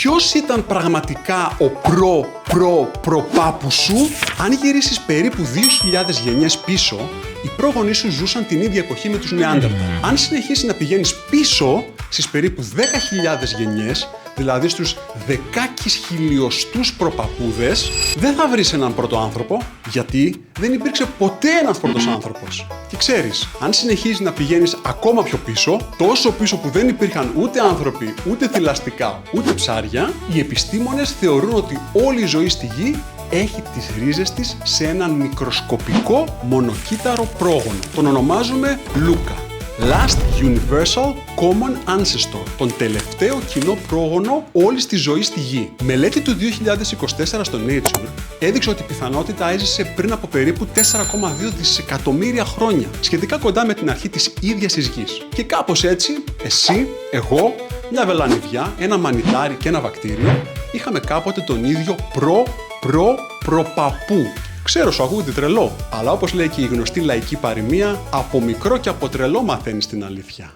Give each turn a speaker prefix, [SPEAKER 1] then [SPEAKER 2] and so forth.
[SPEAKER 1] ποιος ήταν πραγματικά ο προπάπου σου? Αν γυρίσεις περίπου 2.000 γενιές πίσω, οι πρόγονείς σου ζούσαν την ίδια εποχή με τους Νεάντερταλ. Αν συνεχίσεις να πηγαίνεις πίσω στις περίπου 10.000 γενιές, δηλαδή στους 10.000 προπαπούδες, δεν θα βρεις έναν πρώτο άνθρωπο, γιατί δεν υπήρξε ποτέ ένας πρώτος άνθρωπος. Και ξέρεις, αν συνεχίζεις να πηγαίνεις ακόμα πιο πίσω, τόσο πίσω που δεν υπήρχαν ούτε άνθρωποι, ούτε θηλαστικά, ούτε ψάρια, οι επιστήμονες θεωρούν ότι όλη η ζωή στη γη έχει τις ρίζες της σε έναν μικροσκοπικό μονοκύτταρο πρόγονο. Τον ονομάζουμε Λούκα. Last Universal Common Ancestor, τον τελευταίο κοινό πρόγονο όλης της ζωής στη Γη. Μελέτη του 2024 στο Nature έδειξε ότι η πιθανότητα έζησε πριν από περίπου 4,2 δισεκατομμύρια χρόνια, σχετικά κοντά με την αρχή της ίδιας της Γης. Και κάπως έτσι, εσύ, εγώ, μια βελανιδιά, ένα μανιτάρι και ένα βακτήριο, είχαμε κάποτε τον ίδιο προπαπού. Ξέρω, σου ακούγεται τρελό, αλλά όπως λέει και η γνωστή λαϊκή παροιμία, από μικρό και από τρελό μαθαίνεις την αλήθεια.